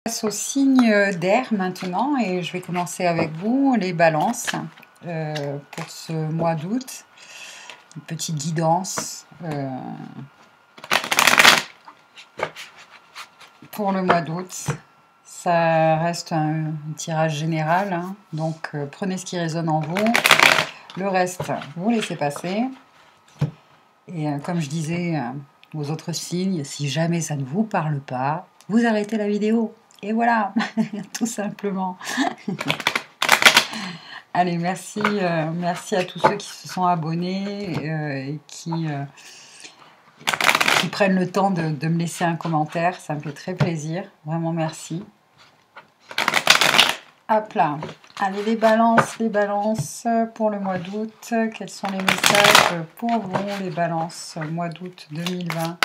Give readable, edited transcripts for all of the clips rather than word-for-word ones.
Passe au signe d'air maintenant et je vais commencer avec vous les balances pour ce mois d'août. Une petite guidance pour le mois d'août. Ça reste un tirage général, hein, donc prenez ce qui résonne en vous. Le reste, vous laissez passer. Et comme je disais aux autres signes, si jamais ça ne vous parle pas, vous arrêtez la vidéo. Et voilà, tout simplement. Allez, merci, merci à tous ceux qui se sont abonnés et qui prennent le temps de me laisser un commentaire. Ça me fait très plaisir. Vraiment, merci. Hop là. Allez, les balances pour le mois d'août. Quels sont les messages pour vous, les balances, mois d'août 2020?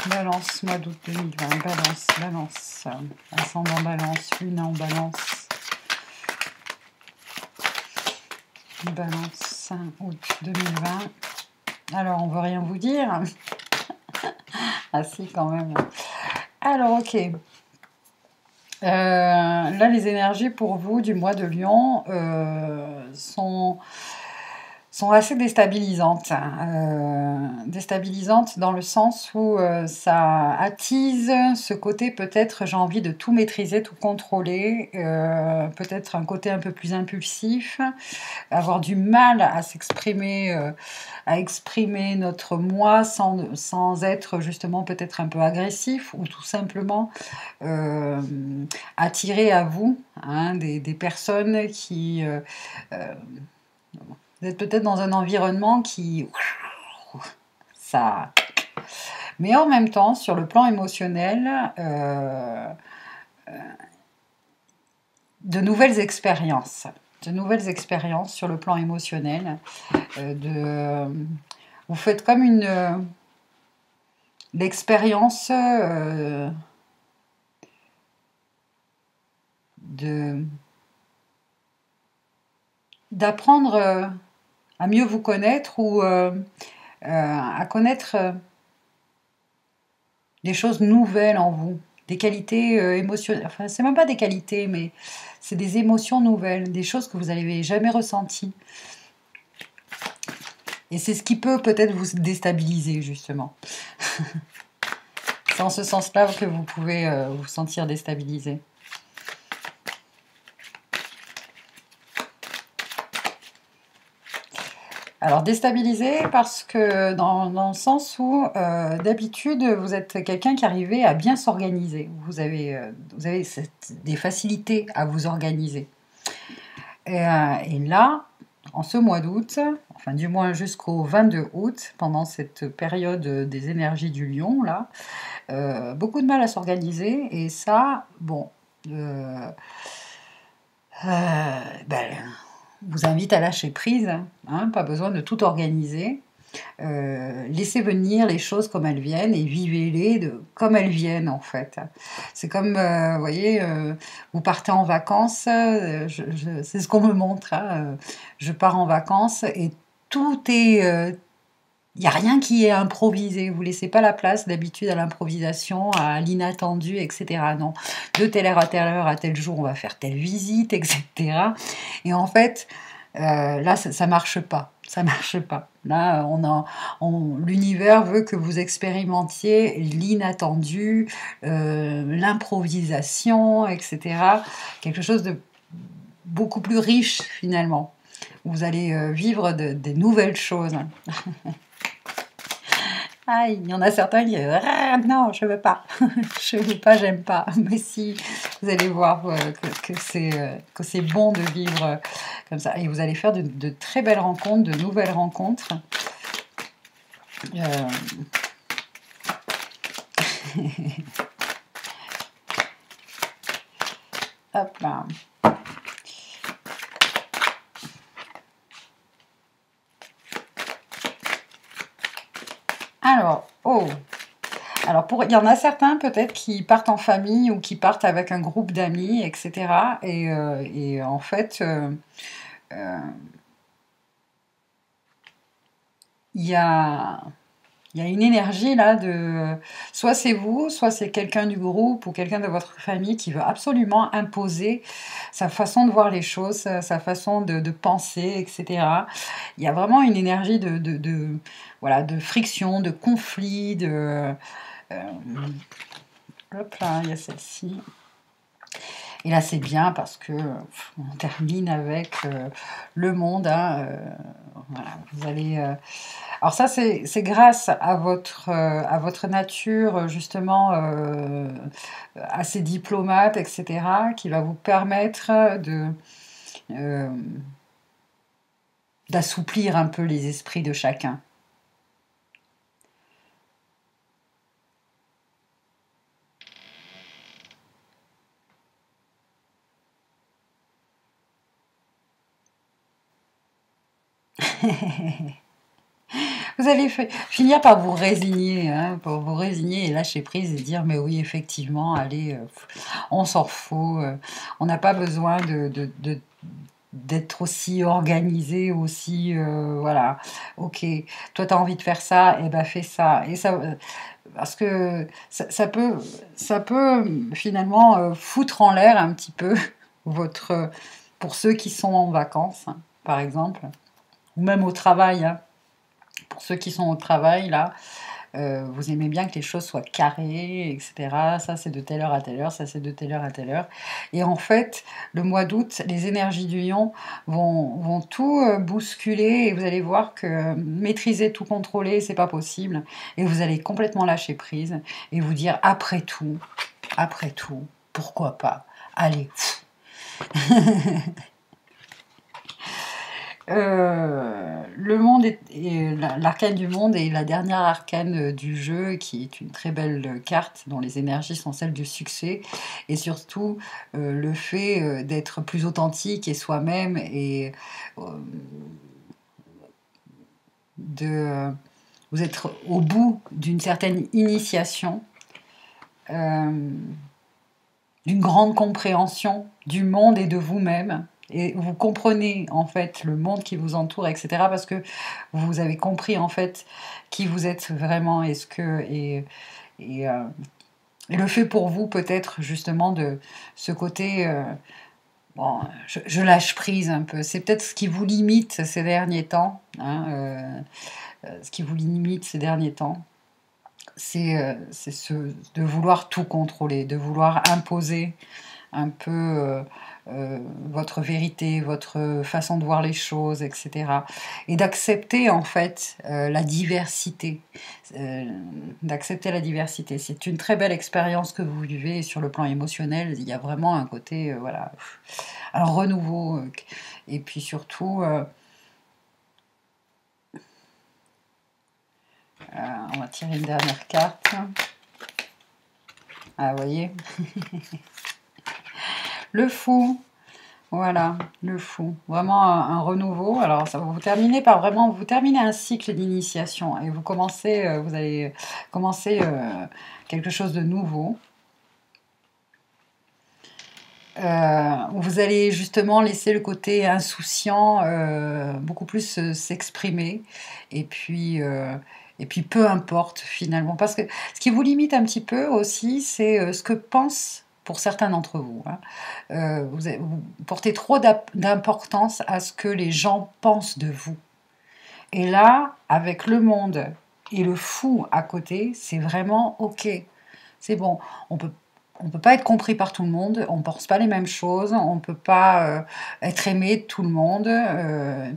Balance, mois d'août 2020. Balance. Ascendant balance, lune en balance. Balance, août 2020. Alors, on veut rien vous dire. Ah si, quand même. Alors, ok. Là, les énergies pour vous du mois de Lion sont assez déstabilisantes. Déstabilisantes dans le sens où ça attise ce côté, peut-être j'ai envie de tout maîtriser, tout contrôler, peut-être un côté un peu plus impulsif, avoir du mal à s'exprimer, à exprimer notre moi sans être justement peut-être un peu agressif ou tout simplement attirer à vous hein, des personnes qui... vous êtes peut-être dans un environnement qui... ça... Mais en même temps, sur le plan émotionnel, de nouvelles expériences. De nouvelles expériences sur le plan émotionnel. Vous faites comme une... l'expérience d'apprendre à mieux vous connaître ou à connaître des choses nouvelles en vous, des qualités émotionnelles, enfin c'est même pas des qualités, mais c'est des émotions nouvelles, des choses que vous n'avez jamais ressenties. Et c'est ce qui peut peut-être vous déstabiliser justement. C'est en ce sens-là que vous pouvez vous sentir déstabilisé. Alors déstabilisé parce que dans le sens où d'habitude vous êtes quelqu'un qui arrivait à bien s'organiser. Vous avez des facilités à vous organiser. Et là, en ce mois d'août, enfin du moins jusqu'au 22 août, pendant cette période des énergies du lion, là, beaucoup de mal à s'organiser. Et ça, bon... vous invite à lâcher prise, hein, pas besoin de tout organiser. Laissez venir les choses comme elles viennent et vivez-les comme elles viennent en fait. C'est comme, vous voyez, vous partez en vacances, c'est ce qu'on me montre, hein, je pars en vacances et tout est... il n'y a rien qui est improvisé, vous ne laissez pas la place d'habitude à l'improvisation, à l'inattendu, etc. Non, de telle heure à tel jour, on va faire telle visite, etc. Et en fait, là, ça marche pas. Ça marche pas. Là, l'univers veut que vous expérimentiez l'inattendu, l'improvisation, etc. Quelque chose de beaucoup plus riche, finalement. Vous allez vivre des nouvelles choses. Ah, il y en a certains qui disent ah, non, je veux pas, je veux pas, j'aime pas. Mais si, vous allez voir que c'est bon de vivre comme ça. Et vous allez faire de très belles rencontres, de nouvelles rencontres. Hop là. Alors, oh. Alors, il y en a certains peut-être qui partent en famille ou qui partent avec un groupe d'amis, etc. Et en fait, il y a Il y a une énergie là de... Soit c'est vous, soit c'est quelqu'un du groupe ou quelqu'un de votre famille qui veut absolument imposer sa façon de voir les choses, sa façon de penser, etc. Il y a vraiment une énergie voilà, de friction, de conflit, de... euh, hop là, il y a celle-ci. Et là, c'est bien parce que on termine avec le monde. Hein, voilà, vous allez. Alors ça, c'est grâce à votre nature justement assez diplomate, etc., qui va vous permettre euh, d'assouplir un peu les esprits de chacun. Vous allez finir par vous résigner, hein, pour vous résigner et lâcher prise et dire mais oui effectivement, allez, on s'en fout, on n'a pas besoin d'être aussi organisé, aussi voilà, ok, toi tu as envie de faire ça, et ben fais ça. Et ça parce que ça peut finalement foutre en l'air un petit peu votre pour ceux qui sont en vacances, hein, par exemple, ou même au travail, hein. Pour ceux qui sont au travail, là, vous aimez bien que les choses soient carrées, etc. Ça, c'est de telle heure à telle heure, ça, c'est de telle heure à telle heure. Et en fait, le mois d'août, les énergies du lion vont tout bousculer et vous allez voir que maîtriser, tout contrôler, c'est pas possible. Et vous allez complètement lâcher prise et vous dire après tout, pourquoi pas? Allez. Le monde l'arcane du monde est la dernière arcane du jeu, qui est une très belle carte dont les énergies sont celles du succès et surtout le fait d'être plus authentique et soi-même et euh, de vous êtes au bout d'une certaine initiation, euh, d'une grande compréhension du monde et de vous-même. Et vous comprenez en fait le monde qui vous entoure, etc. Parce que vous avez compris en fait qui vous êtes vraiment et, euh, et le fait pour vous peut-être justement de ce côté bon, je lâche prise un peu. C'est peut-être ce qui vous limite ces derniers temps, hein, ce qui vous limite ces derniers temps. C'est de vouloir tout contrôler, de vouloir imposer un peu votre vérité, votre façon de voir les choses, etc. Et d'accepter en fait la diversité. Euh, d'accepter la diversité. C'est une très belle expérience que vous vivez et sur le plan émotionnel. Il y a vraiment un côté, voilà, un renouveau. Et puis surtout, on va tirer une dernière carte. Ah, vous voyez, le fou. Voilà, le fou. Vraiment un renouveau. Alors, ça va vous terminer par vraiment, vous terminez un cycle d'initiation et vous commencez, vous allez commencer quelque chose de nouveau. Où vous allez justement laisser le côté insouciant beaucoup plus s'exprimer. Et puis, euh, et puis, peu importe finalement. Parce que ce qui vous limite un petit peu aussi, c'est ce que pensent pour certains d'entre vous. Hein. Vous portez trop d'importance à ce que les gens pensent de vous. Et là, avec le monde et le fou à côté, c'est vraiment OK. C'est bon. On peut pas être compris par tout le monde, on pense pas les mêmes choses, on peut pas être aimé de tout le monde,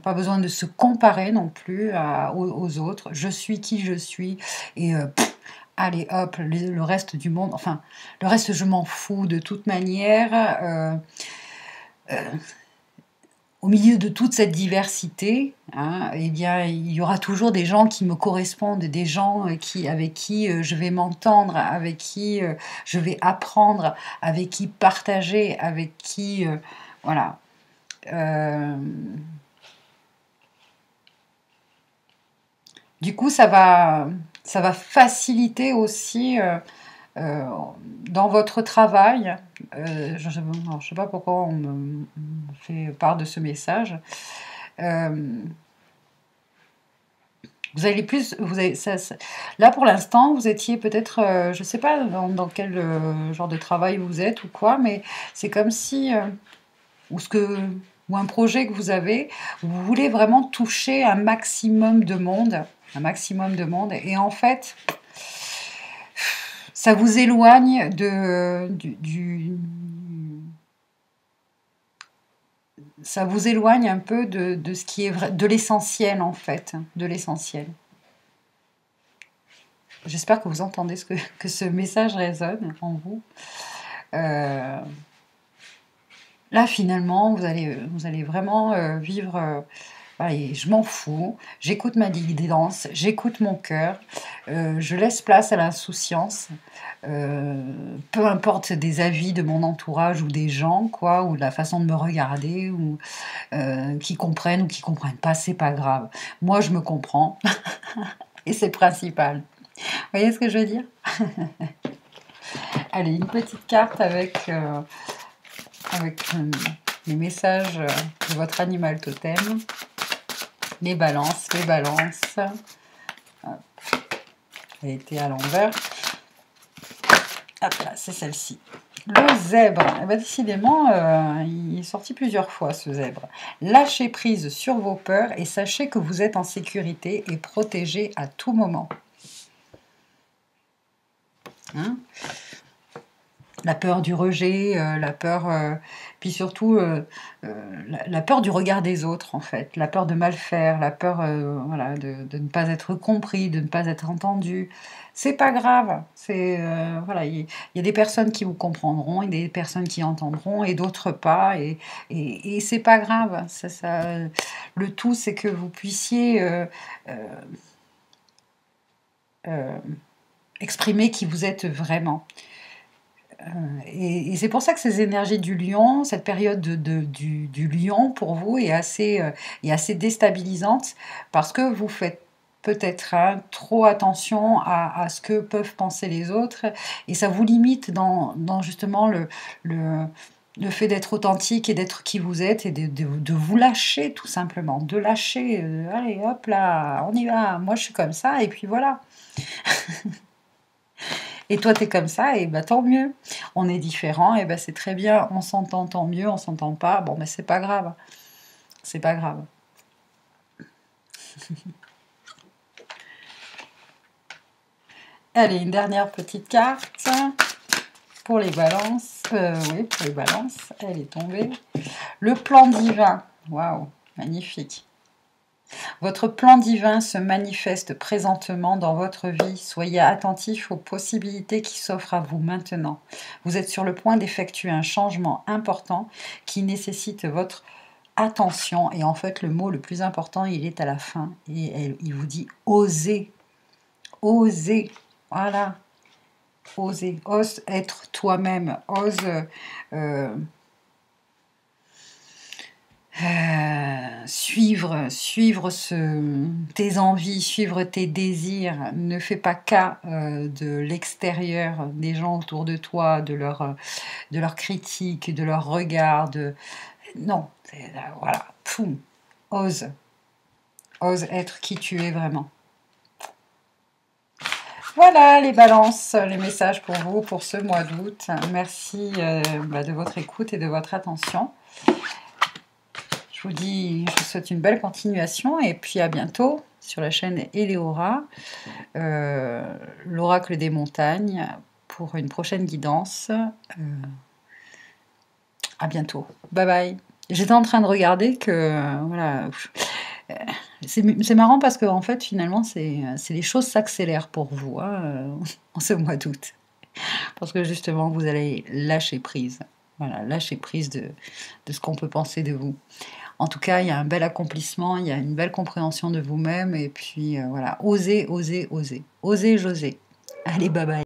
pas besoin de se comparer non plus aux autres. Je suis qui je suis et allez hop, le reste du monde, enfin le reste je m'en fous de toute manière. Au milieu de toute cette diversité, hein, eh bien, il y aura toujours des gens qui me correspondent, des gens avec qui je vais m'entendre, avec qui je vais apprendre, avec qui partager, avec qui... voilà. Euh, du coup, ça va faciliter aussi euh, dans votre travail. Je ne sais pas pourquoi on me fait part de ce message. Euh, Vous allez plus, là pour l'instant, vous étiez peut-être, je sais pas dans quel genre de travail vous êtes ou quoi, mais c'est comme si, ou ce que, ou un projet que vous avez, vous voulez vraiment toucher un maximum de monde, et en fait, ça vous éloigne ça vous éloigne un peu de ce qui est vrai, de l'essentiel en fait, de l'essentiel. J'espère que vous entendez que ce message résonne en vous. Euh, Là, finalement, vous allez vraiment vivre. Allez, je m'en fous. J'écoute ma guidance, j'écoute mon cœur. Je laisse place à l'insouciance. Peu importe des avis de mon entourage ou des gens, quoi, ou de la façon de me regarder, ou qui comprennent ou qui comprennent pas, c'est pas grave. Moi, je me comprends et c'est principal. Vous voyez ce que je veux dire? Allez, une petite carte avec les messages de votre animal totem. Les balances, les balances. Hop. Elle était à l'envers. Hop là, c'est celle-ci. Le zèbre. Eh ben, décidément, il est sorti plusieurs fois, ce zèbre. Lâchez prise sur vos peurs et sachez que vous êtes en sécurité et protégé à tout moment. Hein? La peur du rejet, la peur, puis surtout la peur du regard des autres en fait, la peur de mal faire, la peur voilà, de ne pas être compris, de ne pas être entendu. C'est pas grave, voilà, il y a des personnes qui vous comprendront, et des personnes qui entendront et d'autres pas, et c'est pas grave. Le tout c'est que vous puissiez euh, exprimer qui vous êtes vraiment. Et c'est pour ça que ces énergies du lion, cette période du lion pour vous est assez déstabilisante, parce que vous faites peut-être trop attention à ce que peuvent penser les autres, et ça vous limite dans justement le fait d'être authentique et d'être qui vous êtes, et de vous lâcher tout simplement, de lâcher, allez hop là, on y va, moi je suis comme ça, et puis voilà. Et toi, t'es comme ça, et bah tant mieux. On est différents, et bah c'est très bien. On s'entend, tant mieux. On s'entend pas, bon, mais c'est pas grave. C'est pas grave. Allez, une dernière petite carte pour les balances. Oui, pour les balances. Elle est tombée. Le plan divin. Waouh, magnifique. Votre plan divin se manifeste présentement dans votre vie. Soyez attentif aux possibilités qui s'offrent à vous maintenant. Vous êtes sur le point d'effectuer un changement important qui nécessite votre attention. Et en fait, le mot le plus important, il est à la fin. Et il vous dit oser. Oser. Voilà. Oser. Ose être toi-même. Ose... suivre tes envies, suivre tes désirs. Ne fais pas cas de l'extérieur, des gens autour de toi, de leur critique, de leur regard. Non, voilà, poum, ose être qui tu es vraiment. Voilà les balances, les messages pour vous pour ce mois d'août. Merci de votre écoute et de votre attention. Je vous souhaite une belle continuation, et puis à bientôt sur la chaîne Eleora, l'oracle des montagnes, pour une prochaine guidance. À bientôt. Bye bye. J'étais en train de regarder que, voilà, c'est marrant parce que en fait, finalement, les choses s'accélèrent pour vous en ce mois d'août. Parce que justement, vous allez lâcher prise. Voilà, lâcher prise de ce qu'on peut penser de vous. En tout cas, il y a un bel accomplissement, il y a une belle compréhension de vous-même, et puis voilà, osez, osez, osez. Osez, j'osez. Allez, bye bye.